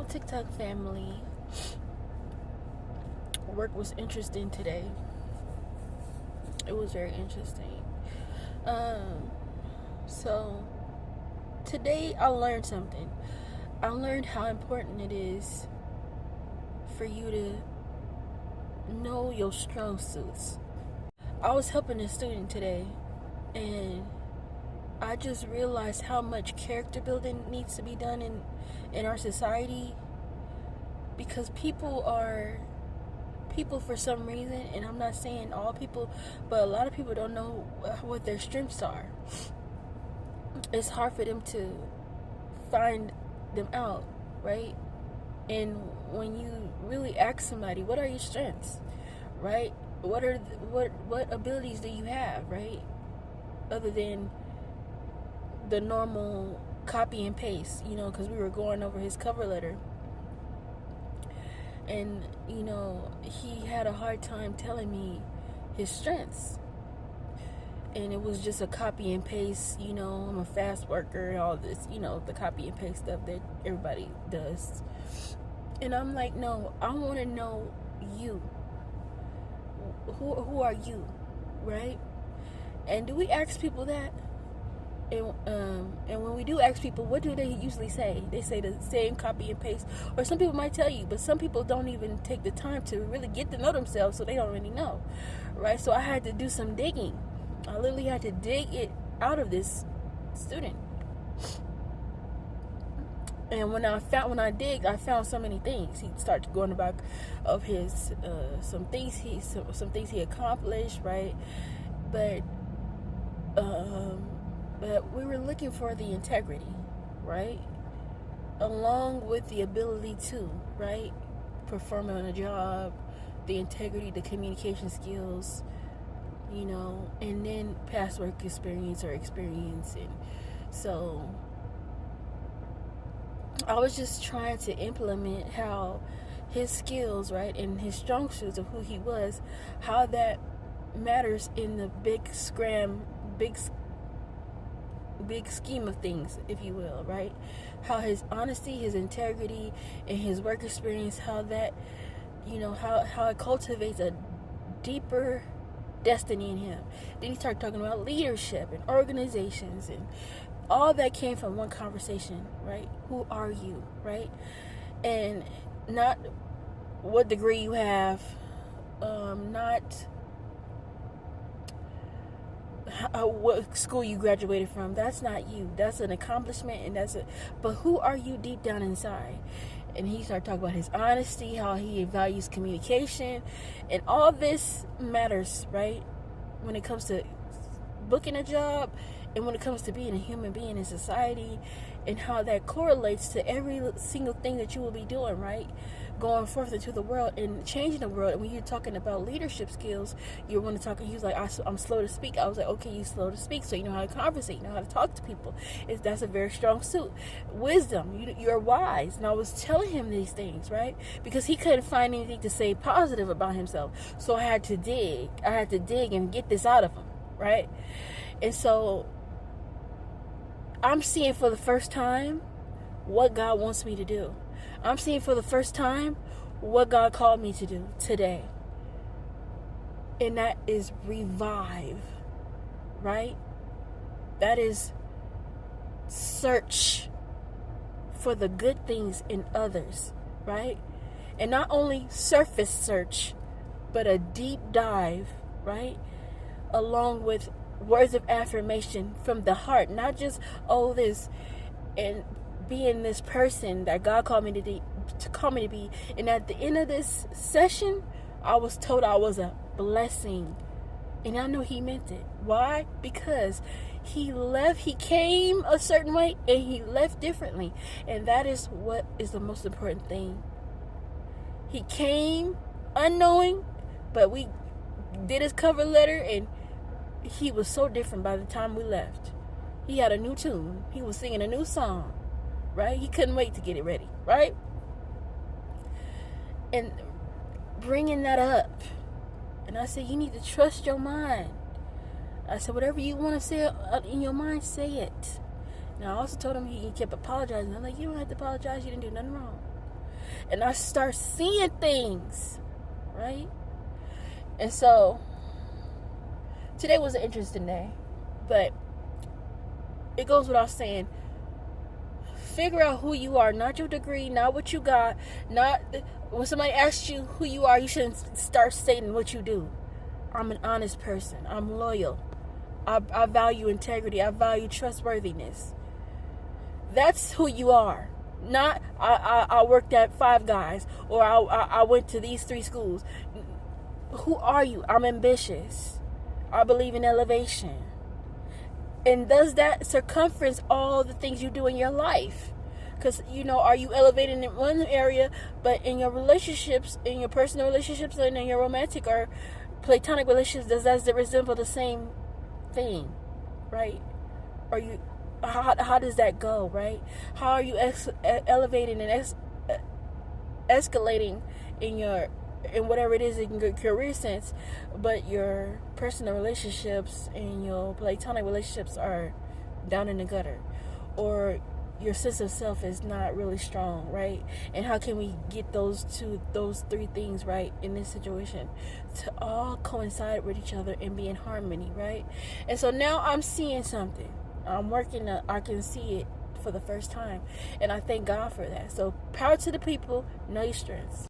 Hello, TikTok family. Work was interesting today. It was very interesting. So today I learned something. I learned how important it is for you to know your strong suits. I was helping a student today, and I just realized how much character building needs to be done in our society, because people for some reason, and I'm not saying all people, but a lot of people don't know what their strengths are. It's hard for them to find them out, right? And when you really ask somebody, what are your strengths, right? What abilities do you have, right? Other than the normal copy and paste, because we were going over his cover letter. And, he had a hard time telling me his strengths. And it was just a copy and paste, I'm a fast worker and all this, the copy and paste stuff that everybody does. And I'm like, no, I want to know you. Who are you, right? And do we ask people that? And when we do ask people, what do they usually say? They say the same copy and paste. Or some people might tell you, but some people don't even take the time to really get to know themselves, so they don't really know, right? So I had to do some digging. I literally had to dig it out of this student. And when I dig, I found so many things. He started going back of his some things he accomplished, right? But we were looking for the integrity, right? Along with the ability to, right? Perform on a job, the integrity, the communication skills, and then past work experience. And so I was just trying to implement how his skills, right, and his strong suits of who he was, how that matters in the big scheme of things, if you will, right? How his honesty, his integrity, and his work experience, how that, how it cultivates a deeper destiny in him. Then he started talking about leadership and organizations, and all that came from one conversation, right? Who are you, right? And not what degree you have, not what school you graduated from. That's not you. That's an accomplishment, and but who are you deep down inside? And he started talking about his honesty, how he values communication, and all this matters, right? When it comes to booking a job, and when it comes to being a human being in society, and how that correlates to every single thing that you will be doing, right? Going forth into the world and changing the world. And when you're talking about leadership skills, you want to talk, and he was like, I'm slow to speak. I was like, okay, you slow to speak, so you know how to conversate, you know how to talk to people. That's a very strong suit. Wisdom, you're wise. And I was telling him these things, right? Because he couldn't find anything to say positive about himself. So I had to dig. And get this out of him, right? And so I'm seeing for the first time what God wants me to do. I'm seeing for the first time what God called me to do today. And that is revive, right? That is search for the good things in others, right? And not only surface search, but a deep dive, right? Along with words of affirmation from the heart, not just this, and being this person that God called me to be. And at the end of this session, I was told I was a blessing, and I know he meant it. Why? Because he came a certain way, and he left differently, and that is what is the most important thing. He came unknowing, but we did his cover letter, and he was so different by the time we left. He had a new tune. He was singing a new song, right? He couldn't wait to get it ready, right? And bringing that up. And I said, you need to trust your mind. I said, whatever you want to say in your mind, say it. And I also told him, he kept apologizing. I'm like, you don't have to apologize. You didn't do nothing wrong. and I start seeing things, right? And so today was an interesting day, but it goes without saying, figure out who you are, not your degree, not what you got, not when somebody asks you who you are, you shouldn't start stating what you do. I'm an honest person. I'm loyal. I value integrity. I value trustworthiness. That's who you are. Not I worked at Five Guys, or I went to these 3 schools. Who are you? I'm ambitious. I believe in elevation. And does that circumference all the things you do in your life? Because, are you elevating in one area, but in your relationships, in your personal relationships, and in your romantic or platonic relationships, does that resemble the same thing, right? Are you, how does that go, right? How are you elevating and escalating in whatever it is in your career sense, but your personal relationships and your platonic relationships are down in the gutter, or your sense of self is not really strong, right? And how can we get those 3 things right in this situation to all coincide with each other and be in harmony, right? And so now I'm seeing something. I can see it for the first time, and I thank God for that. So power to the people, know your strengths.